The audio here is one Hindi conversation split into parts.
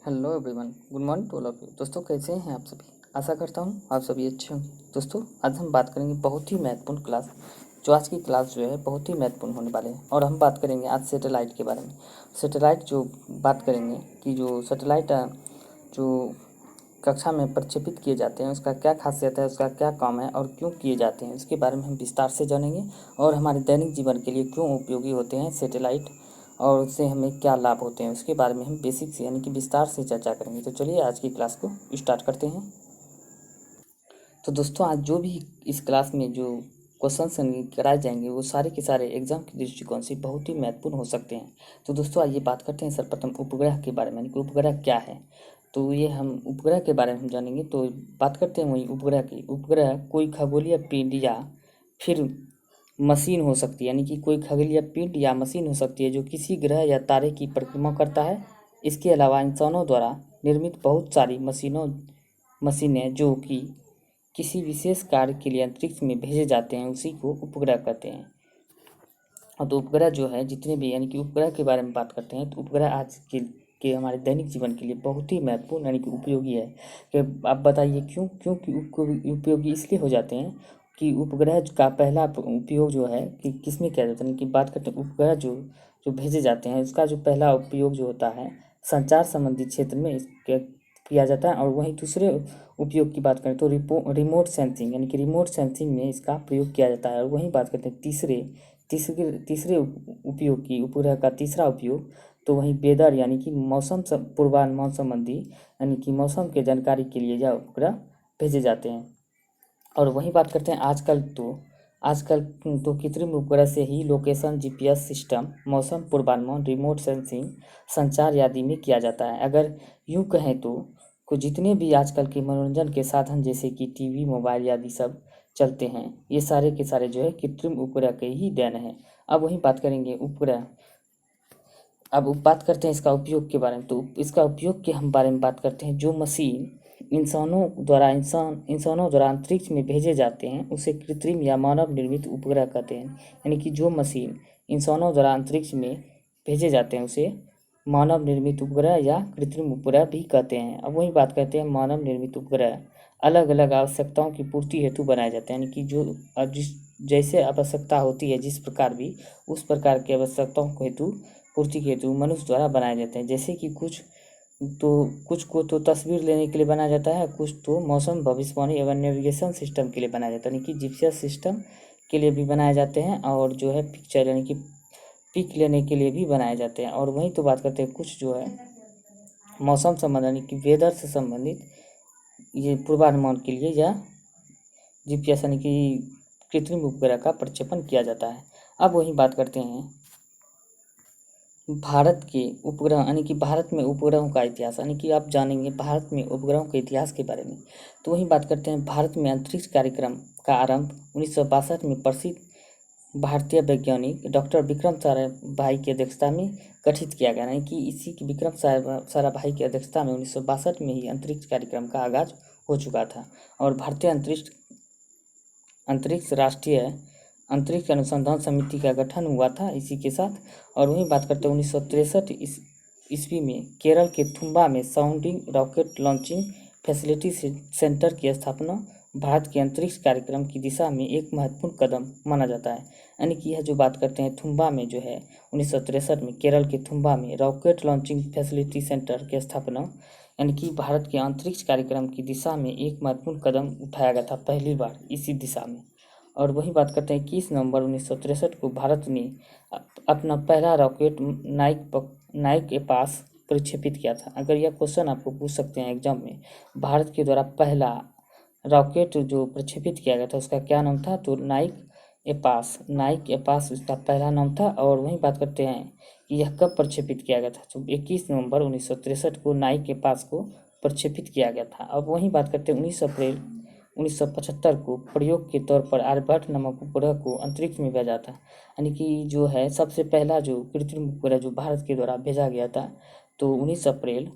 Hello everyone, good morning to all of you. दोस्तों, कैसे हैं आप सभी? आशा करता हूँ आप सभी अच्छे होंगे। दोस्तों, आज हम बात करेंगे बहुत ही महत्वपूर्ण क्लास। जो आज की क्लास जो है बहुत ही महत्वपूर्ण होने वाले हैं और हम बात करेंगे आज सैटेलाइट के बारे में। सैटेलाइट जो बात करेंगे कि जो सैटेलाइट जो कक्षा में प्रक्षेपित किए जाते हैं उसका क्या खासियत है, उसका क्या काम है और क्यों किए जाते हैं, उसके बारे में हम विस्तार से जानेंगे। और हमारे दैनिक जीवन के लिए क्यों उपयोगी होते हैं सैटेलाइट और उससे हमें क्या लाभ होते हैं, उसके बारे में हम बेसिक से यानी कि विस्तार से चर्चा करेंगे। तो चलिए आज की क्लास को स्टार्ट करते हैं। तो दोस्तों, आज जो भी इस क्लास में जो क्वेश्चन कराए जाएंगे वो सारे के सारे एग्जाम के दृष्टिकोण से बहुत ही महत्वपूर्ण हो सकते हैं। तो दोस्तों, आइए बात करते हैं सर्वप्रथम उपग्रह के बारे में, यानी कि उपग्रह क्या है। तो ये हम उपग्रह के बारे में हम जानेंगे। तो बात करते हैं वही उपग्रह की। उपग्रह कोई खगोलीय पिंड या फिर मशीन हो सकती है, यानी कि कोई खगोलीय पिंड या मशीन हो सकती है जो किसी ग्रह या तारे की परिक्रमा करता है। इसके अलावा इंसानों द्वारा निर्मित बहुत सारी मशीनें जो कि किसी विशेष कार्य के लिए अंतरिक्ष में भेजे जाते हैं उसी को उपग्रह कहते हैं। और तो उपग्रह जो है जितने भी यानी कि उपग्रह के बारे में बात करते हैं तो उपग्रह आज के हमारे दैनिक जीवन के लिए बहुत ही महत्वपूर्ण यानी कि उपयोगी है। कि आप बताइए क्योंकि उपयोगी इसलिए हो जाते हैं कि उपग्रह का पहला उपयोग जो है कि किसमें किया जाता है, यानी कि बात करते हैं उपग्रह जो जो भेजे जाते हैं उसका जो पहला उपयोग जो होता है संचार संबंधी क्षेत्र में इसके किया जाता है। और वहीं दूसरे उपयोग की बात करें तो रिमोट सेंसिंग यानी कि रिमोट सेंसिंग में इसका प्रयोग किया जाता है। और वहीं बात करते हैं तीसरे तीसरे तीसरे उपयोग की उपग्रह का तीसरा उपयोग तो वहीं वेदर यानी कि मौसम पूर्वानुमान संबंधी यानी कि मौसम के जानकारी के लिए यह उपग्रह भेजे जाते हैं। और वहीं बात करते हैं आजकल तो कृत्रिम उपग्रह से ही लोकेशन, जीपीएस सिस्टम, मौसम पूर्वानुमान, रिमोट सेंसिंग, संचार आदि में किया जाता है। अगर यूँ कहें तो जितने भी आजकल के मनोरंजन के साधन जैसे कि टीवी, मोबाइल आदि सब चलते हैं ये सारे के सारे जो है कृत्रिम उपग्रह के ही देन है। अब वहीं बात करेंगे उपग्रह। अब बात करते हैं इसका उपयोग के बारे में। तो इसका उपयोग के हम बारे में बात करते हैं। जो मशीन इंसानों द्वारा अंतरिक्ष में भेजे जाते हैं उसे कृत्रिम या मानव निर्मित उपग्रह कहते हैं। यानी कि जो मशीन इंसानों द्वारा अंतरिक्ष में भेजे जाते हैं उसे मानव निर्मित उपग्रह या कृत्रिम उपग्रह भी कहते हैं। अब वही बात करते हैं मानव निर्मित उपग्रह अलग अलग आवश्यकताओं की पूर्ति हेतु बनाए जाते हैं। यानी कि जो जिस जैसे आवश्यकता होती है जिस प्रकार भी उस प्रकार की आवश्यकताओं को हेतु पूर्ति हेतु मनुष्य द्वारा बनाए जाते हैं। जैसे कि कुछ को तो तस्वीर लेने के लिए बनाया जाता है, कुछ तो मौसम भविष्यवाणी एवं नेविगेशन सिस्टम के लिए बनाया जाता है, यानी कि जीपीएस सिस्टम के लिए भी बनाए जाते हैं। और जो है पिक्चर यानी कि पिक लेने के लिए भी बनाए जाते हैं। और वहीं तो बात करते हैं कुछ जो है मौसम संबंध यानी कि वेदर से संबंधित ये पूर्वानुमान के लिए या जीपीएस यानी कि कृत्रिम उपग्रह का प्रक्षेपण किया जाता है। अब वहीं बात करते हैं भारत के उपग्रह यानी कि भारत में उपग्रहों का इतिहास, यानी कि आप जानेंगे भारत में उपग्रहों के इतिहास के बारे में। तो वहीं बात करते हैं भारत में अंतरिक्ष कार्यक्रम का आरंभ 1962 में प्रसिद्ध भारतीय वैज्ञानिक डॉक्टर विक्रम साराभाई की अध्यक्षता में गठित किया गया। यानी कि इसी की विक्रम साराभाई की अध्यक्षता में 1962 में ही अंतरिक्ष कार्यक्रम का आगाज हो चुका था। और भारतीय अंतरिक्ष राष्ट्रीय अंतरिक्ष अनुसंधान समिति का गठन हुआ था इसी के साथ। और वहीं बात करते हैं 1963 ईस्वी में केरल के थुम्बा में sounding rocket launching facility centre की स्थापना भारत के अंतरिक्ष कार्यक्रम की दिशा में एक महत्वपूर्ण कदम माना जाता है। यानी कि यह जो बात करते हैं थुम्बा में जो है 1963 में केरल के थुम्बा में रॉकेट लॉन्चिंग फैसिलिटी सेंटर की स्थापना यानी कि भारत के अंतरिक्ष कार्यक्रम की दिशा में एक महत्वपूर्ण कदम उठाया गया था पहली बार इसी दिशा में। और वही बात करते हैं 21 नवंबर 1963 को भारत ने अपना पहला रॉकेट नाइक के पास प्रक्षेपित किया था। अगर यह क्वेश्चन आपको पूछ सकते हैं एग्जाम में, भारत के द्वारा पहला रॉकेट जो प्रक्षेपित किया गया था उसका क्या नाम था, तो नाइक एपास उसका पहला नाम था। और वहीं बात करते हैं कि यह कब प्रक्षेपित किया गया था, तो 21 नवंबर 1963 को नाइक एपास को प्रक्षेपित किया गया था। अब वहीं बात करते हैं 19 अप्रैल 1975 को प्रयोग के तौर पर आर्यभट्ट नामक उपग्रह को अंतरिक्ष में भेजा था। यानी कि जो है सबसे पहला जो कृत्रिम उपग्रह जो भारत के द्वारा भेजा गया था तो 19 अप्रैल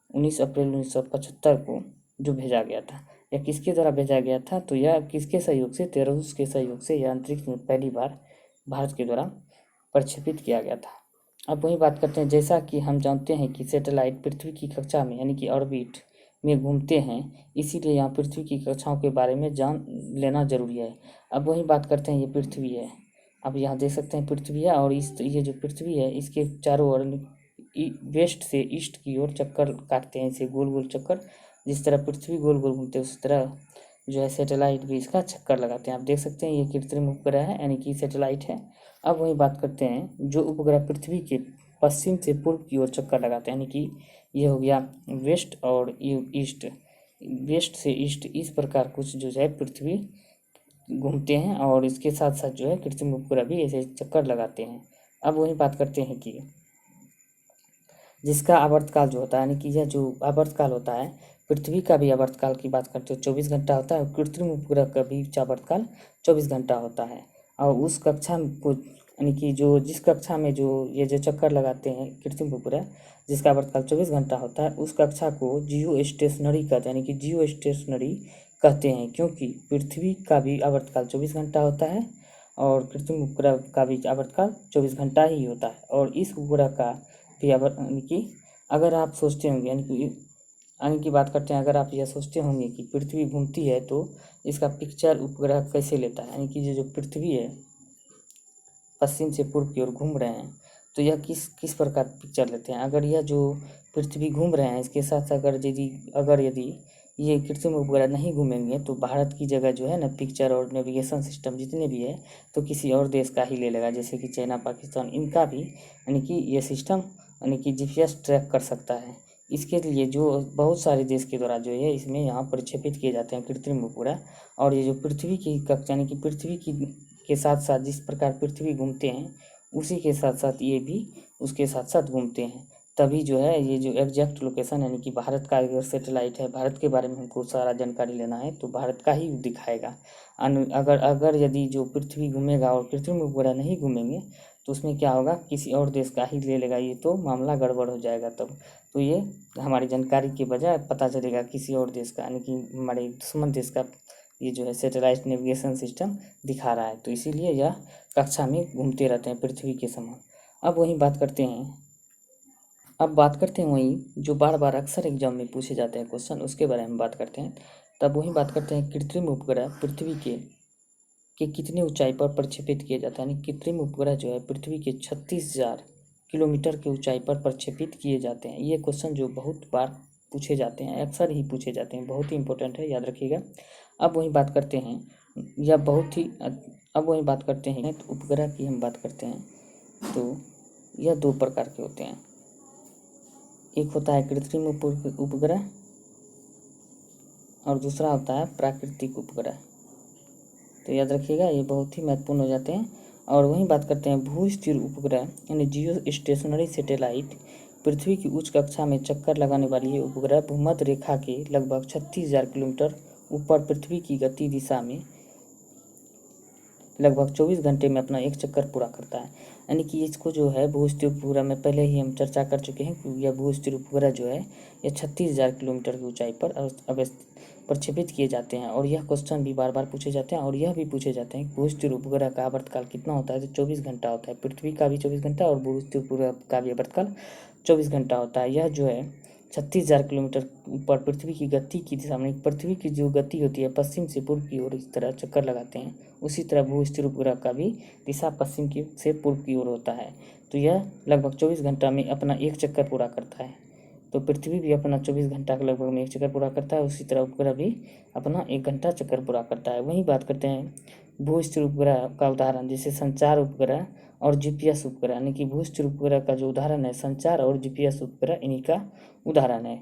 1975 को जो भेजा गया था। यह किसके द्वारा भेजा गया था, तो यह किसके सहयोग से, रूस के सहयोग से यह अंतरिक्ष में पहली बार भारत के द्वारा प्रक्षेपित किया गया था। अब वही बात करते हैं, जैसा कि हम जानते हैं कि सैटेलाइट पृथ्वी की कक्षा में यानी कि ऑर्बिट में घूमते हैं, इसीलिए यहाँ पृथ्वी की कक्षाओं के बारे में जान लेना जरूरी है। अब वही बात करते हैं, ये पृथ्वी है, अब यहाँ देख सकते हैं पृथ्वी है, और इस ये जो पृथ्वी है इसके चारों ओर वेस्ट से ईस्ट की ओर चक्कर काटते हैं, इसे गोल गोल चक्कर। जिस तरह पृथ्वी गोल गोल घूमते हैं उस तरह जो है सैटेलाइट भी इसका चक्कर लगाते हैं। आप देख सकते हैं ये कृत्रिम उपग्रह है यानी कि सैटेलाइट है। अब वही बात करते हैं, जो उपग्रह पृथ्वी के पश्चिम से पूर्व की ओर चक्कर लगाते हैं, यानी कि ये हो गया वेस्ट और ईस्ट, वेस्ट से ईस्ट, इस प्रकार कुछ जो है पृथ्वी घूमते हैं, और इसके साथ साथ जो है कृत्रिम उपग्रह भी ऐसे चक्कर लगाते हैं। अब वही बात करते हैं कि जिसका आवर्तकाल जो होता है, यानी कि यह जो आवर्तकाल होता है, पृथ्वी का भी आवर्तकाल की बात करते हो 24 घंटा होता है, और कृत्रिम उपग्रह का भी आवर्तकाल 24 घंटा होता है। और उस कक्षा को यानी कि जो जिस कक्षा में जो ये जो चक्कर लगाते हैं कृत्रिम उपग्रह, जिसका आवर्तकाल 24 घंटा होता है, उस कक्षा को जियो स्टेशनरी कहते हैं, यानी कि जियो स्टेशनरी कहते हैं, क्योंकि पृथ्वी का भी आवर्तकाल 24 घंटा होता है और कृत्रिम उपग्रह का भी आवर्तकाल 24 घंटा ही होता है। और इस उपग्रह का भी यानी कि अगर आप सोचते होंगे, यानी कि बात करते हैं, अगर आप यह सोचते होंगे कि पृथ्वी घूमती है तो इसका पिक्चर उपग्रह कैसे लेता है, यानी कि ये जो पृथ्वी है पश्चिम से पूर्व की ओर घूम रहे हैं, तो यह किस किस प्रकार पिक्चर लेते हैं। अगर यह जो पृथ्वी घूम रहे हैं इसके साथ यदि ये कृत्रिम उपग्रह नहीं घूमेंगे तो भारत की जगह जो है ना पिक्चर और नेविगेशन सिस्टम जितने भी है तो किसी और देश का ही ले लेगा, जैसे कि चाइना, पाकिस्तान, इनका भी यानी कि ये सिस्टम यानी कि जीपीएस ट्रैक कर सकता है। इसके लिए जो बहुत सारे देश के द्वारा जो है इसमें यहाँ प्रक्षेपित किए जाते हैं कृत्रिम उपग्रह। और ये जो पृथ्वी की कक्षा यानी कि पृथ्वी की के साथ साथ जिस प्रकार पृथ्वी घूमते हैं उसी के साथ साथ ये भी उसके साथ साथ घूमते हैं। तभी जो है ये जो एग्जैक्ट लोकेशन यानी कि भारत का अगर सेटेलाइट है, भारत के बारे में हमको सारा जानकारी लेना है तो भारत का ही दिखाएगा। अगर अगर यदि जो पृथ्वी घूमेगा और कृत्रिम उपग्रह नहीं घूमेंगे तो उसमें क्या होगा, किसी और देश का ही ले लेगा, ये तो मामला गड़बड़ हो जाएगा तब। तो ये हमारी जानकारी के बजाय पता चलेगा किसी और देश का यानी कि हमारे दुश्मन देश का ये जो है सैटेलाइट नेविगेशन सिस्टम दिखा रहा है, तो इसीलिए यह कक्षा में घूमते रहते हैं पृथ्वी के समान। अब वही बात करते हैं, वही जो बार बार अक्सर एग्जाम में पूछे जाते हैं क्वेश्चन, उसके बारे में बात करते हैं। तब वही बात करते हैं, कृत्रिम उपग्रह पृथ्वी के कितने ऊंचाई पर प्रक्षेपित किए जाते हैं, यानी कृत्रिम उपग्रह जो है पृथ्वी के 36,000 किलोमीटर की ऊंचाई पर प्रक्षेपित किए जाते हैं। ये क्वेश्चन जो बहुत बार पूछे जाते हैं, अक्सर ही पूछे जाते हैं, बहुत ही इंपॉर्टेंट है, याद रखिएगा। अब वही बात करते हैं, यह बहुत ही अब वही बात करते हैं तो उपग्रह की हम बात करते हैं तो यह दो प्रकार के होते हैं। एक होता है कृत्रिम उपग्रह और दूसरा होता है प्राकृतिक उपग्रह। तो याद रखिएगा ये बहुत ही महत्वपूर्ण हो जाते हैं। और वहीं बात करते हैं भू स्थिर उपग्रह यानी जियो स्टेशनरी सैटेलाइट। पृथ्वी की उच्च कक्षा में चक्कर लगाने वाली ये उपग्रह भूमध्य रेखा के लगभग 36,000 किलोमीटर ऊपर पृथ्वी की गति दिशा में लगभग 24 घंटे में अपना एक चक्कर पूरा करता है। यानी कि इसको जो है भू स्थिर उपग्रह में पहले ही हम चर्चा कर चुके हैं कि यह भू स्थिर उपग्रह जो है यह 36,000 किलोमीटर की ऊंचाई पर प्रक्षेपित किए जाते हैं। और यह क्वेश्चन भी बार बार पूछे जाते हैं और यह भी पूछे जाते हैं कि भू स्थिर उपग्रह का आवर्तकाल कितना होता है, तो 24 घंटा होता है। पृथ्वी का भी 24 घंटा और भू स्थिर उपग्रह का भी आवर्तकाल 24 घंटा होता है। यह जो है 36,000 किलोमीटर ऊपर पृथ्वी की गति की दिशा में, पृथ्वी की जो गति होती है पश्चिम से पूर्व की ओर इस तरह चक्कर लगाते हैं, उसी तरह भू स्थिर उपग्रह का भी दिशा पश्चिम की से पूर्व की ओर होता है। तो यह लगभग 24 घंटा में अपना एक चक्कर पूरा करता है। तो पृथ्वी भी अपना 24 घंटा के लगभग में एक चक्कर पूरा करता है, उसी तरह उपग्रह भी अपना 1 घंटा चक्कर पूरा करता है। वहीं बात करते हैं भू स्थिर उपग्रह का उदाहरण, जैसे संचार उपग्रह और जीपीएस उपग्रह, यानी कि भू स्थिर उपग्रह का जो उदाहरण है संचार और जीपीएस उपग्रह इन्हीं का उदाहरण है।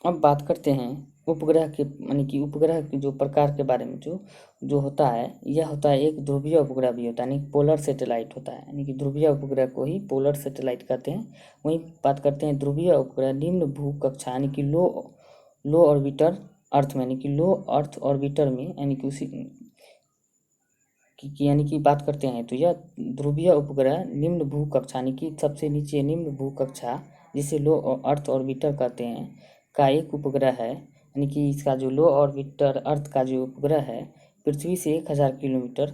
अब बात करते हैं उपग्रह के यानी कि उपग्रह के जो प्रकार के बारे में, जो होता है यह होता है एक ध्रुवीय उपग्रह भी होता है, यानी पोलर सैटेलाइट होता है, यानी कि ध्रुवीय उपग्रह को ही पोलर सैटेलाइट कहते हैं। वहीं बात करते हैं ध्रुवीय उपग्रह निम्न भू कक्षा यानी कि लो ऑर्बिटर अर्थ में, यानी कि लो अर्थ ऑर्बिटर में, यानी कि उसी यानी कि बात करते हैं तो यह ध्रुवीय उपग्रह निम्न भू कक्षा यानी कि सबसे नीचे निम्न भू कक्षा जिसे लो अर्थ ऑर्बिटर कहते हैं का एक उपग्रह है। यानी कि इसका जो लो ऑर्बिटर अर्थ का जो उपग्रह है पृथ्वी से 1,000 किलोमीटर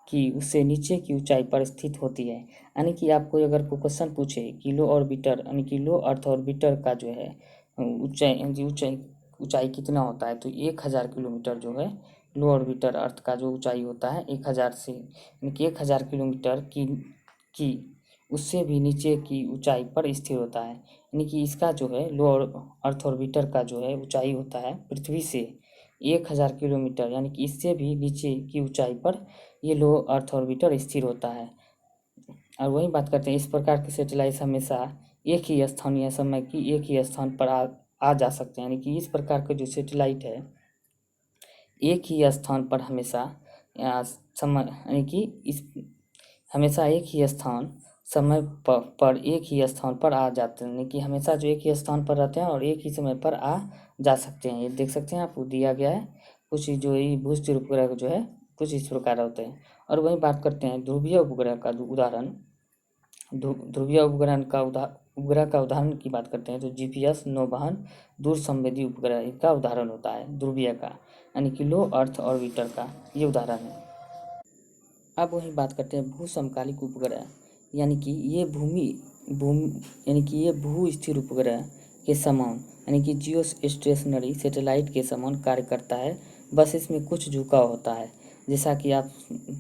कि उससे नीचे की ऊंचाई पर स्थित होती है। यानी कि आपको अगर कोई क्वेश्चन पूछे कि लो ऑर्बिटर यानी कि लो अर्थ ऑर्बिटर का जो है ऊंचाई ऊंचाई ऊंचाई कितना होता है, तो 1000 किलोमीटर जो है लो ऑर्बिटर अर्थ का जो ऊंचाई होता है 1000 से, यानी कि 1000 किलोमीटर की उससे भी नीचे की ऊंचाई पर स्थिर होता है। यानी कि इसका जो है लो अर्थ ऑर्बिटर का जो है ऊंचाई होता है पृथ्वी से 1000 किलोमीटर, यानी कि इससे भी नीचे की ऊंचाई पर ये लो अर्थ ऑर्बिटर स्थिर होता है। और वही बात करते हैं, इस प्रकार के सैटेलाइट हमेशा एक ही स्थानीय समय की एक ही स्थान पर आ जा सकते हैं। यानी कि इस प्रकार के जो सैटेलाइट है एक ही स्थान पर हमेशा समय यानी कि इस हमेशा एक ही स्थान समय पर एक ही स्थान पर आ जाते हैं, यानी कि हमेशा जो एक ही स्थान पर रहते हैं और एक ही समय पर आ जा सकते हैं। ये देख सकते हैं आपको दिया गया है कुछ जो ये भूस्थिर उपग्रह जो है कुछ इस प्रकार होते हैं। और वही बात करते हैं ध्रुवीय उपग्रह का उदाहरण। ध्रुवीय उपग्रह का उदाहरण की बात करते हैं तो जीपीएस, नौवहन, दूर संवेदी उपग्रह इनका उदाहरण होता है ध्रुवीय का, यानी कि लो अर्थ ऑर्बिटर का ये उदाहरण है। अब वही बात करते हैं भू समकालिक उपग्रह, यानी कि ये भूमि भूमि यानी कि ये भू स्थिर उपग्रह के समान यानी कि जियो स्टेशनरी सैटेलाइट के समान कार्य करता है, बस इसमें कुछ झुकाव होता है, जैसा कि आप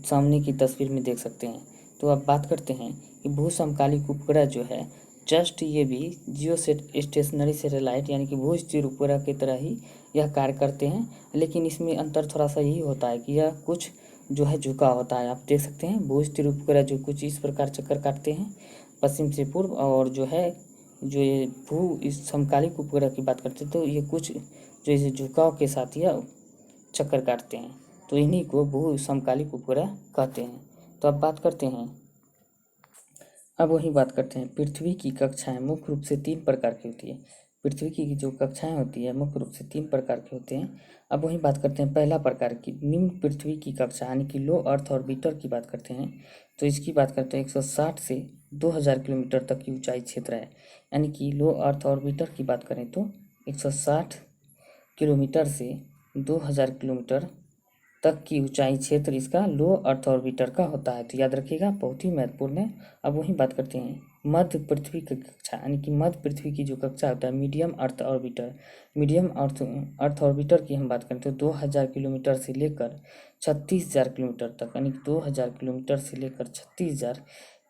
सामने की तस्वीर में देख सकते हैं। तो अब बात करते हैं कि भू समकालिक उपग्रह जो है जस्ट ये भी जियो स्टेशनरी सैटेलाइट यानी कि भू स्थिर उपग्रह की तरह ही यह कार्य करते हैं, लेकिन इसमें अंतर थोड़ा सा यही होता है कि यह कुछ जो है झुका होता है। आप देख सकते हैं भू स्थिर उपग्रह जो कुछ इस प्रकार चक्कर काटते हैं पश्चिम से पूर्व, और जो है जो ये भू इस समकालिक उपग्रह की बात करते हैं तो ये कुछ जो इस झुकाव के साथ यह चक्कर काटते हैं, तो इन्हीं को भू समकालिक उपग्रह कहते हैं। तो अब बात करते हैं वही बात करते हैं पृथ्वी की कक्षाएं मुख्य रूप से 3 प्रकार की होती है। पृथ्वी की जो कक्षाएं होती है मुख्य रूप से 3 प्रकार के होते हैं। अब वही बात करते हैं पहला प्रकार की निम्न पृथ्वी की कक्षा यानी कि लो अर्थ ऑर्बिटर की बात करते हैं। तो इसकी बात करते हैं 160 से 2000 किलोमीटर तक की ऊंचाई क्षेत्र है। यानी कि लो अर्थ ऑर्बिटर की बात करें तो 160 किलोमीटर से 2000 किलोमीटर तक की ऊंचाई क्षेत्र इसका लो अर्थ ऑर्बिटर का होता है। तो याद रखिएगा बहुत ही महत्वपूर्ण है। अब वही बात करते हैं मध्य पृथ्वी की कक्षा यानी कि मध्य पृथ्वी की जो कक्षा होता है मीडियम अर्थ ऑर्बिटर। मीडियम अर्थ ऑर्बिटर की हम बात करें तो 2000 किलोमीटर से लेकर 36,000 किलोमीटर तक, यानी कि 2000 किलोमीटर से लेकर 36,000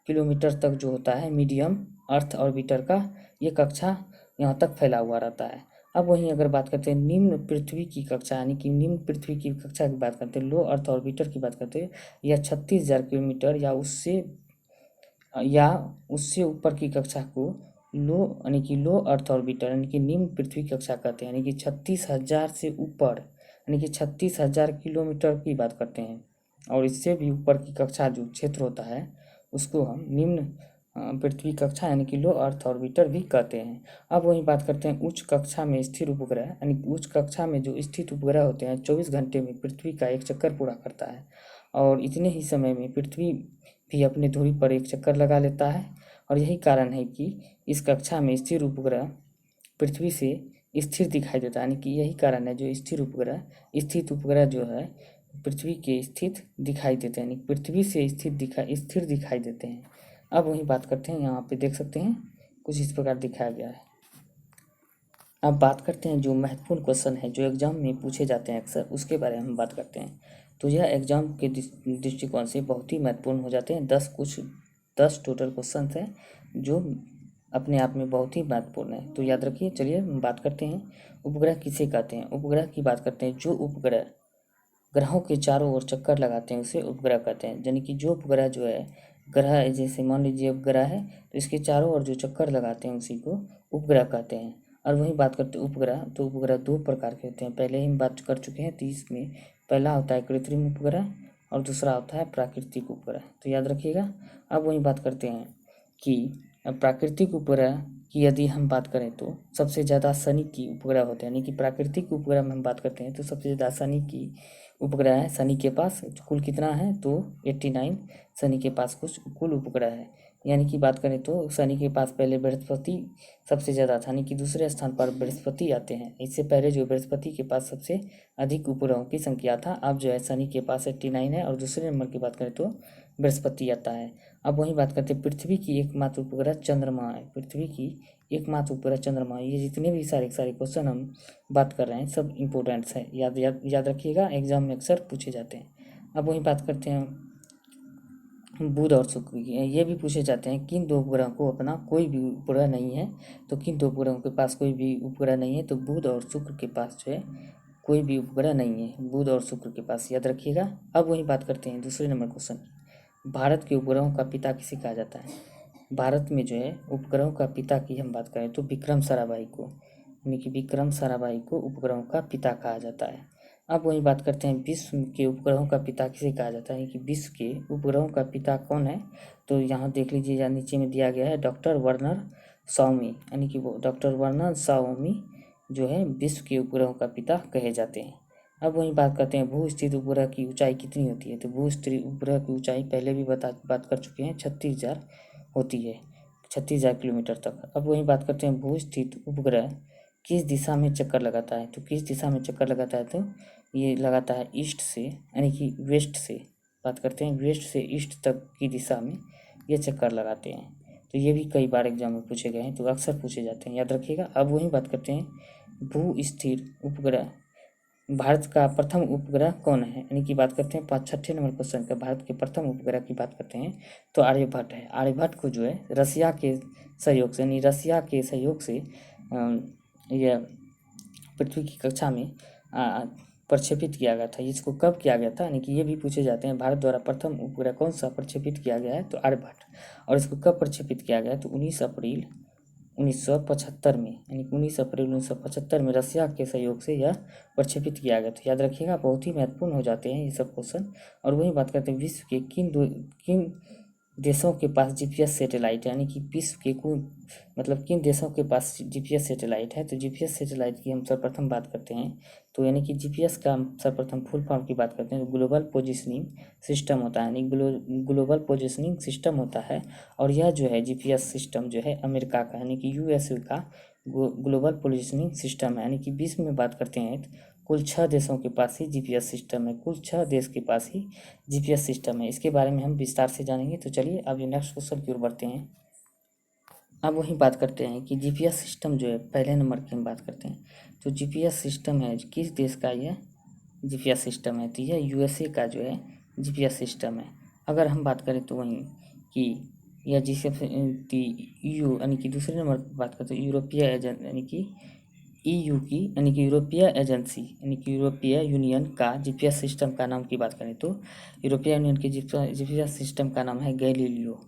किलोमीटर तक जो होता है मीडियम अर्थ ऑर्बिटर का ये कक्षा यहाँ तक फैला हुआ रहता है। अब वहीं अगर बात करते हैं निम्न पृथ्वी की कक्षा यानी कि निम्न पृथ्वी की कक्षा की बात करते हैं लो अर्थ ऑर्बिटर की बात करते हैं, यह 36,000 किलोमीटर या उससे ऊपर की कक्षा को लो यानी कि लो अर्थ ऑर्बिटर यानी कि निम्न पृथ्वी कक्षा कहते हैं। यानी कि 36,000 से ऊपर यानी कि 36,000 किलोमीटर की बात करते हैं, और इससे भी ऊपर की कक्षा जो क्षेत्र होता है उसको हम निम्न पृथ्वी कक्षा यानी कि लो अर्थ ऑर्बिटर भी कहते हैं। अब वही बात करते हैं उच्च कक्षा में स्थिर उपग्रह यानी कि उच्च कक्षा में जो स्थित उपग्रह होते हैं 24 घंटे में पृथ्वी का एक चक्कर पूरा करता है, और इतने ही समय में पृथ्वी भी अपने धुरी पर एक चक्कर लगा लेता है। और यही कारण है कि इस कक्षा में स्थिर उपग्रह पृथ्वी से स्थिर दिखाई देता है, यानी कि यही कारण है जो स्थित उपग्रह जो है पृथ्वी के स्थित दिखाई देते हैं, यानी पृथ्वी से स्थिर दिखाई देते हैं। अब वही बात करते हैं यहाँ पे देख सकते हैं कुछ इस प्रकार दिखाया गया है। अब बात करते हैं जो महत्वपूर्ण क्वेश्चन है जो एग्जाम में पूछे जाते हैं अक्सर, उसके बारे में हम बात करते हैं। तो यह एग्जाम के दृष्टिकोण से बहुत ही महत्वपूर्ण हो जाते हैं। 10 टोटल क्वेश्चन हैं जो अपने आप में बहुत ही महत्वपूर्ण है। तो याद रखिए। चलिए हम बात करते हैं उपग्रह किसे कहते हैं। उपग्रह की बात करते हैं जो उपग्रह ग्रहों के चारों ओर चक्कर लगाते हैं उसे उपग्रह कहते हैं। यानी कि जो उपग्रह जो है ग्रह जैसे मान लीजिए उपग्रह है तो इसके चारों ओर जो चक्कर लगाते हैं उसी को उपग्रह कहते हैं। और वही बात करते हैं उपग्रह, तो उपग्रह 2 प्रकार के होते हैं, पहले ही हम बात कर चुके हैं। तो इसमें पहला होता है कृत्रिम उपग्रह और दूसरा होता है प्राकृतिक उपग्रह। तो याद रखिएगा। अब वही बात करते हैं कि प्राकृतिक उपग्रह की यदि हम बात करें तो सबसे ज़्यादा शनि की उपग्रह होते हैं। यानी कि प्राकृतिक उपग्रह में हम बात करते हैं तो सबसे ज़्यादा शनि की उपग्रह है। शनि के पास कुल कितना है तो 89 शनि के पास कुछ कुल उपग्रह है। यानी कि बात करें तो शनि के पास पहले बृहस्पति सबसे ज़्यादा था, यानी कि दूसरे स्थान पर बृहस्पति आते हैं। इससे पहले जो बृहस्पति के पास सबसे अधिक उपग्रहों की संख्या था, अब जो है शनि के पास 89 है और दूसरे नंबर की बात करें तो बृहस्पति आता है। अब वही बात करते हैं पृथ्वी की एकमात्र उपग्रह चंद्रमा है। पृथ्वी की एकमात्र उपग्रह चंद्रमा। ये जितने भी सारे क्वेश्चन हम बात कर रहे हैं सब इंपॉर्टेंट्स हैं, याद रखिएगा, एग्जाम में अक्सर पूछे जाते हैं। अब वही बात करते हैं बुध और शुक्र की। ये भी पूछे जाते हैं किन दो उपग्रह को अपना कोई भी उपग्रह नहीं है, तो किन दो उपग्रहों के पास कोई भी उपग्रह नहीं है, तो बुध और शुक्र के पास जो है कोई भी उपग्रह नहीं है, बुध और शुक्र के पास, याद रखिएगा। अब वही बात करते हैं दूसरे नंबर क्वेश्चन, भारत के उपग्रहों का पिता किसे कहा जाता है। भारत में जो है उपग्रहों का पिता की हम बात करें तो विक्रम साराभाई को, यानी कि विक्रम साराभाई को उपग्रहों का पिता कहा जाता है। अब वही बात करते हैं विश्व के उपग्रहों का पिता किसे कहा जाता है, कि विश्व के उपग्रहों का पिता कौन है, तो यहाँ देख लीजिए नीचे में दिया गया है डॉक्टर वर्नर स्वामी, यानी कि वो डॉक्टर वर्नर स्वामी जो है विश्व के उपग्रहों का पिता कहे जाते हैं। अब वही बात करते हैं भू स्थित उपग्रह की ऊंचाई कितनी होती है, तो भू स्थित उपग्रह की ऊंचाई पहले भी बात कर चुके हैं, 36,000 होती है, 36,000 किलोमीटर तक। अब वही बात करते हैं भू स्थित उपग्रह किस दिशा में चक्कर लगाता है, तो किस दिशा में चक्कर लगाता है, तो ये लगाता है ईस्ट से, यानी कि वेस्ट से, बात करते हैं वेस्ट से ईस्ट तक की दिशा में ये चक्कर लगाते हैं। तो ये भी कई बार एग्जाम में पूछे गए हैं, तो अक्सर पूछे जाते हैं, याद रखिएगा। अब वही बात करते हैं भू स्थिर उपग्रह, भारत का प्रथम उपग्रह कौन है, यानी कि बात करते हैं 6 नंबर क्वेश्चन का, भारत के प्रथम उपग्रह की बात करते हैं तो आर्यभट्ट है। आर्यभट्ट को जो है रसिया के सहयोग से, यानी रसिया के सहयोग से यह पृथ्वी की कक्षा में प्रक्षेपित किया गया था। इसको कब किया गया था, यानी कि ये भी पूछे जाते हैं भारत द्वारा प्रथम उपग्रह कौन सा प्रक्षेपित किया गया है, तो आर्यभट्ट। और इसको कब प्रक्षेपित किया गया है, तो 19 अप्रैल 1975 में, यानी 19 अप्रैल 1975 में रसिया के सहयोग से यह प्रक्षेपित किया गया था, याद रखिएगा। बहुत ही महत्वपूर्ण हो जाते हैं ये सब क्वेश्चन। और वही बात करते हैं विश्व के किन देशों के पास जीपीएस सैटेलाइट है, यानी कि विश्व के मतलब किन देशों के पास जीपीएस सैटेलाइट है, तो जीपीएस सैटेलाइट की हम सर्वप्रथम बात करते हैं, तो यानी कि जीपीएस का सर्वप्रथम फुल फॉर्म की बात करते हैं तो ग्लोबल पोजिशनिंग सिस्टम होता है, यानी ग्लोबल पोजिशनिंग सिस्टम होता है। और यह जो है जीपीएस सिस्टम जो है अमेरिका का, यानी कि यूएसए का ग्लोबल पोजिशनिंग सिस्टम है, यानी कि विश्व में बात करते हैं कुल 6 देशों के पास ही जीपीएस सिस्टम है, कुल 6 देश के पास ही जीपीएस सिस्टम है। इसके बारे में हम विस्तार से जानेंगे। तो चलिए अब ये नेक्स्ट क्वेश्चन की ओर बढ़ते हैं। अब वही बात करते हैं कि जीपीएस सिस्टम जो है पहले नंबर की हम बात करते हैं, तो जीपीएस सिस्टम है किस देश का, यह जीपीएस सिस्टम है, तो यह यूएसए का जो है जीपीएस सिस्टम है। अगर हम बात करें तो वहीं कि यह जीपीएस ईयू, यानी कि दूसरे नंबर पर बात करते हैं यूरोपीय एजेंट, यानी कि ईयू की, यानी कि यूरोपीय एजेंसी, यानी कि यूरोपीय यूनियन का जीपीएस सिस्टम का नाम की बात करें तो यूरोपीय यूनियन के जीपीएस सिस्टम का नाम है गैलीलियो।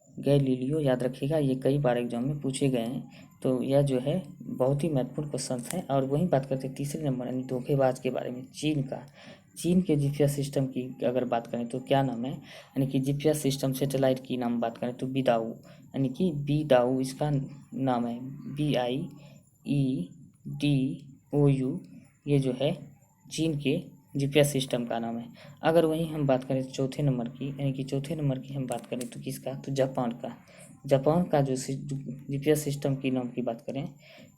गैलीलियो, याद रखिएगा, ये कई बार एग्जाम में पूछे गए हैं, तो यह जो है बहुत ही महत्वपूर्ण क्वेश्चन है। और वहीं बात करते हैं तीसरे नंबर यानी धोखेबाज के बारे में, चीन का। चीन के जीपीएस सिस्टम की अगर बात करें तो क्या नाम है, यानी कि जीपीएस सिस्टम सैटेलाइट की नाम बात करें तो बिदाऊ, यानी कि बिदाऊ इसका नाम है, BIEDOU, ये जो है चीन के जीपीएस सिस्टम का नाम है। अगर वहीं हम बात करें चौथे नंबर की, यानी कि चौथे नंबर की हम बात करें तो किसका, तो जापान का। जापान का जो जीपीएस सिस्टम की नाम की बात करें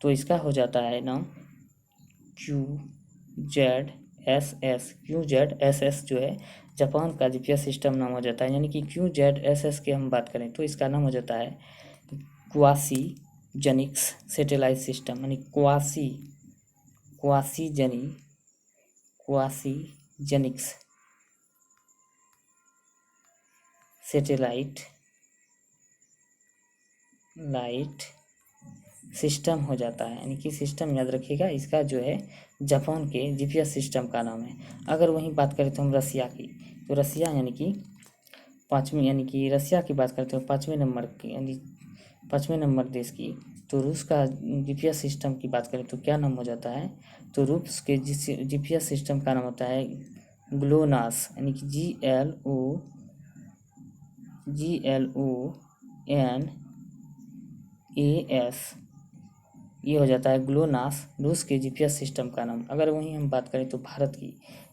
तो इसका हो जाता है नाम QZSS जो है जापान का जीपीएस सिस्टम नाम हो जाता है, यानी कि QZSS के हम बात करें तो इसका नाम हो जाता है क्वासी जेनिक्स सैटेलाइट सिस्टम, यानी क्वासी जेनिक्स सैटेलाइट सिस्टम हो जाता है, यानी कि सिस्टम याद रखिएगा, इसका जो है जापान के जीपीएस सिस्टम का नाम है। अगर वहीं बात करें तो हम रसिया की, तो रसिया यानी कि पाँचवीं, यानी कि रसिया की बात करते हैं 5वें नंबर की, यानी 5वें नंबर देश की, तो रूस का जीपीएस सिस्टम की बात करें तो क्या नाम हो जाता है, तो रूस के जीपीएस सिस्टम का नाम होता है ग्लोनास, यानी कि GLONAS, ये हो जाता है ग्लोनास रूस के जीपीएस सिस्टम का नाम। अगर वहीं हम बात करें तो भारत की,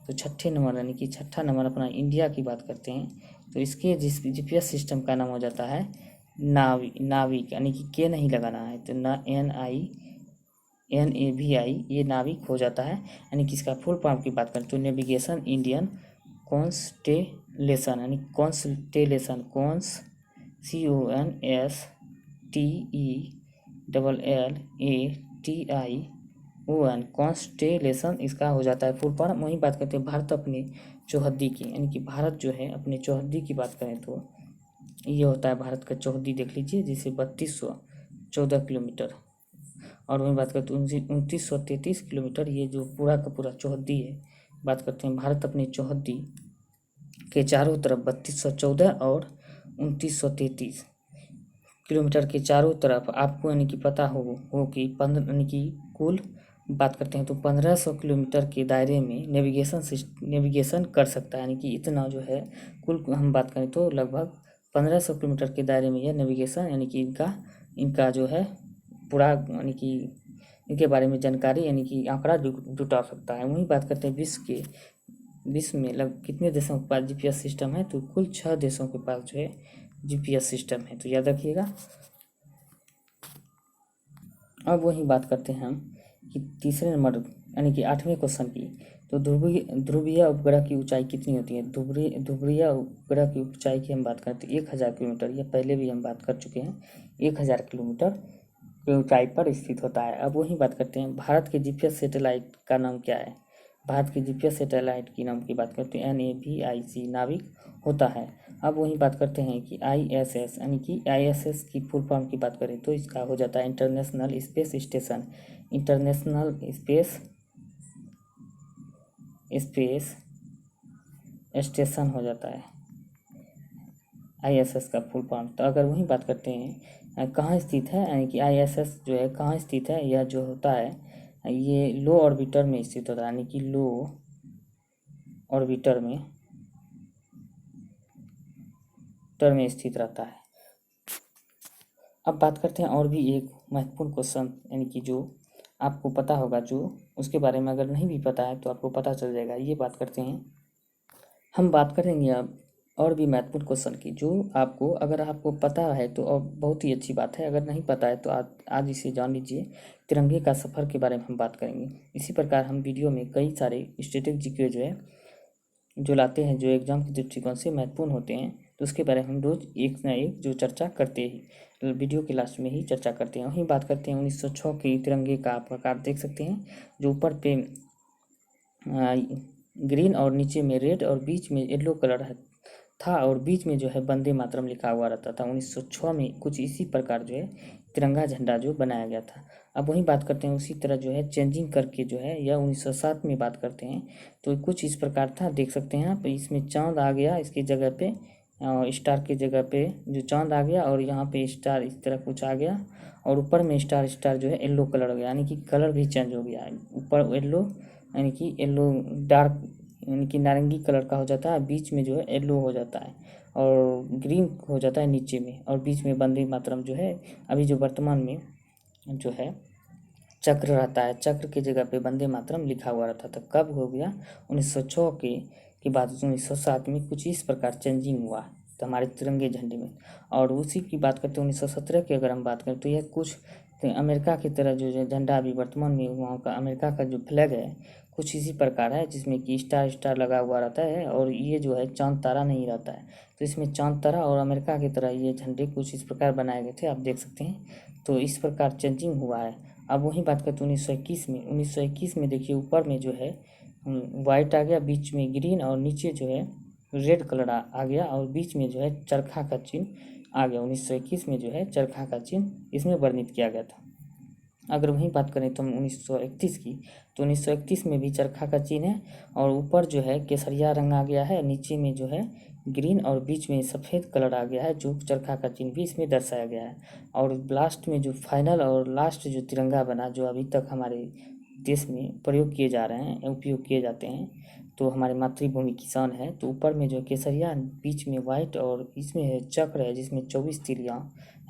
तो 6ठे नंबर, यानी कि 6ठा नंबर अपना इंडिया की बात करते हैं तो इसके जीपीएस सिस्टम का नाम हो जाता है नाविक यानी कि के नहीं लगाना है, तो NAVI ये नाविक हो जाता है। यानी कि इसका फुल फॉर्म की बात करें तो नेविगेशन इंडियन कॉन्स्टेलेशन, यानी कॉन्स्टेलेशन, CONSTELLATION, कॉन्स्टेलेशन इसका हो जाता है फुल फॉर्म। वहीं बात करते हैं भारत अपने चौहद्दी की, यानी कि भारत जो है अपने चौहद्दी की बात करें तो ये होता है भारत का चौहद्दी, देख लीजिए, जिसे 3214 किलोमीटर। और वहीं बात करते हैं 2933 किलोमीटर, ये जो पूरा का पूरा चौहद्दी है। बात करते हैं भारत अपने चौहद्दी के चारों तरफ 3214 और 2933 किलोमीटर के चारों तरफ आपको यानी कि पता हो कि 15 यानी कि कुल बात करते हैं तो 1500 किलोमीटर के दायरे में नेविगेशन कर सकता है। यानी कि इतना जो है कुल हम बात करें तो लगभग 1500 किलोमीटर के दायरे में यह नेविगेशन यानी कि इनका जो है पूरा यानी कि इनके बारे में जानकारी यानी कि आंकड़ा जुटा सकता है। वहीं बात करते हैं विश्व में लगभग कितने देशों के पास GPS सिस्टम है, तो कुल 6 देशों के पास जो है GPS सिस्टम है, तो याद रखिएगा। अब वही बात करते हैं हम कि तीसरे नंबर यानी कि 8वें क्वेश्चन की, तो ध्रुवीय उपग्रह की ऊंचाई कितनी होती है। ध्रुवीय उपग्रह की ऊंचाई की हम बात करते हैं 1000 किलोमीटर, यह पहले भी हम बात कर चुके हैं। 1000 किलोमीटर की ऊंचाई पर स्थित होता है। अब वही बात करते हैं भारत के GPS सैटेलाइट का नाम क्या है। भारत के GPS सैटेलाइट की नाम की बात करते हैं NAVIC नाविक होता है। अब वही बात करते हैं कि ISS यानी कि ISS की फुल फॉर्म की बात करें तो इसका हो जाता है international space station. International space station हो जाता है ISS का फुल फॉर्म। तो अगर वही बात करते हैं कहाँ स्थित है, यानी कि ISS जो है कहाँ स्थित है, यह जो होता है ये लो ऑर्बिटर में स्थित होता है, यानी कि लो ऑर्बिटर में स्थित रहता है। अब बात करते हैं और भी एक महत्वपूर्ण क्वेश्चन, यानी कि जो आपको पता होगा, जो उसके बारे में अगर नहीं भी पता है तो आपको पता चल जाएगा। ये बात करते हैं, हम बात करेंगे अब और भी महत्वपूर्ण क्वेश्चन की, जो आपको अगर आपको पता है तो और बहुत ही अच्छी बात है, अगर नहीं पता है तो आज इसे जान लीजिए। तिरंगे का सफ़र के बारे में हम बात करेंगे। इसी प्रकार हम वीडियो में कई सारे स्टैटिक जीके जो है जो लाते हैं, जो एग्जाम के दृष्टिकोण से महत्वपूर्ण होते हैं, तो उसके बारे में हम रोज़ एक न एक जो चर्चा करते ही वीडियो के लास्ट में ही चर्चा करते हैं। वहीं बात करते हैं 1906 के तिरंगे का आप प्रकार देख सकते हैं, जो ऊपर पे ग्रीन और नीचे में रेड और बीच में येलो कलर था, और बीच में जो है वंदे मातरम लिखा हुआ रहता था। 1906 में कुछ इसी प्रकार जो है तिरंगा झंडा जो बनाया गया था। अब वही बात करते हैं उसी तरह जो है चेंजिंग करके जो है यह 1907 में बात करते हैं, तो कुछ इस प्रकार था, देख सकते हैं आप। इसमें चांद आ गया इसकी जगह पे, स्टार की जगह पे जो चांद आ गया, और यहाँ पे स्टार इस तरह कुछ आ गया, और ऊपर में स्टार जो है येलो कलर हो गया, यानी कि कलर भी चेंज हो गया। ऊपर येलो यानी कि येलो डार्क यानी कि नारंगी कलर का हो जाता है, बीच में जो है येलो हो जाता है, और ग्रीन हो जाता है नीचे में, और बीच में वंदे मातरम जो है अभी जो वर्तमान में जो है चक्र रहता है, चक्र की जगह पे वंदे मातरम लिखा हुआ रहता था। कब हो गया 1906 के बाद 1907 में कुछ इस प्रकार चेंजिंग हुआ तो हमारे तिरंगे झंडे में। और उसी की बात करते हैं 1917 की अगर हम बात करें तो यह कुछ अमेरिका की तरह जो झंडा अभी वर्तमान में वहाँ का अमेरिका का जो फ्लैग है कुछ इसी प्रकार है, जिसमें कि स्टार लगा हुआ रहता है, और ये जो है चांद तारा नहीं रहता है। तो इसमें चांद तारा और अमेरिका की तरह ये झंडे कुछ इस प्रकार बनाए गए थे, आप देख सकते हैं। तो इस प्रकार चेंजिंग हुआ है। अब वही बात करते हैं 1921 में देखिए ऊपर में जो है वाइट आ गया, बीच में ग्रीन, और नीचे जो है रेड कलर आ गया, और बीच में जो है चरखा का चिन्ह आ गया। 1921 में जो है चरखा का चिन्ह इसमें वर्णित किया गया था। अगर वहीं बात करें तो हम 1931 की, तो 1931 में भी चरखा का चिन्ह है, और ऊपर जो है केसरिया रंग आ गया है, नीचे में जो है ग्रीन, और बीच में सफ़ेद कलर आ गया है, जो चरखा का चिन्ह भी इसमें दर्शाया गया है। और लास्ट में जो फाइनल और लास्ट जो तिरंगा बना, जो अभी तक हमारे देश में प्रयोग किए जा रहे हैं, उपयोग किए जाते हैं, तो हमारे मातृभूमि किसान है, तो ऊपर में जो केसरिया, बीच में वाइट, और इसमें चक्र है जिसमें 24 तिरियाँ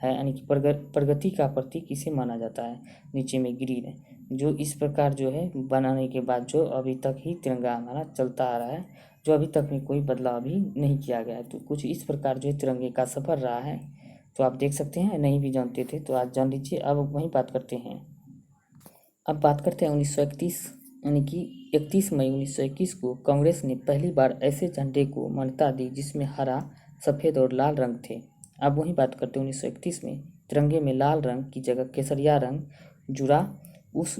है, यानी कि प्रगति का प्रतीक इसे माना जाता है। नीचे में ग्रीन है, जो इस प्रकार जो है बनाने के बाद जो अभी तक ही तिरंगा हमारा चलता आ रहा है, जो अभी तक में कोई बदलाव भी नहीं किया गया है। तो कुछ इस प्रकार जो है तिरंगे का सफ़र रहा है तो आप देख सकते हैं, नहीं भी जानते थे तो आज जान लीजिए। अब वहीं बात करते हैं। अब बात करते हैं 1931 यानी कि 31 मई 1921 को कांग्रेस ने पहली बार ऐसे झंडे को मान्यता दी जिसमें हरा, सफ़ेद और लाल रंग थे। अब वहीं बात करते हैं 1931 में तिरंगे में लाल रंग की जगह केसरिया रंग जुड़ा। उस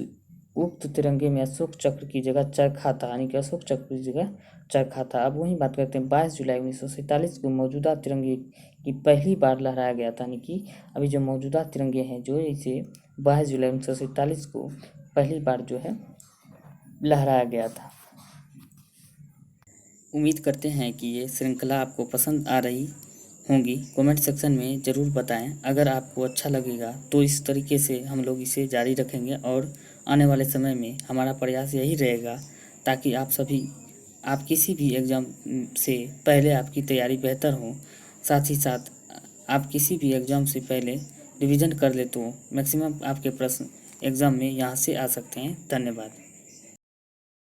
उक्त तिरंगे में अशोक चक्र की जगह चरखा था, यानी कि अशोक चक्र की जगह चरखा था। अब वहीं बात करते हैं 22 जुलाई 1947 को मौजूदा तिरंगे की पहली बार लहराया गया था, यानी कि अभी जो मौजूदा तिरंगे हैं जो इसे 22 जुलाई 1947 को पहली बार जो है लहराया गया था। उम्मीद करते हैं कि ये श्रृंखला आपको पसंद आ रही होंगी। कमेंट सेक्शन में ज़रूर बताएं। अगर आपको अच्छा लगेगा तो इस तरीके से हम लोग इसे जारी रखेंगे और आने वाले समय में हमारा प्रयास यही रहेगा ताकि आप किसी भी एग्ज़ाम से पहले आपकी तैयारी बेहतर हो। साथ ही साथ आप किसी भी एग्ज़ाम से पहले रिवीजन कर ले तो मैक्सिमम आपके प्रश्न एग्ज़ाम में यहाँ से आ सकते हैं। धन्यवाद।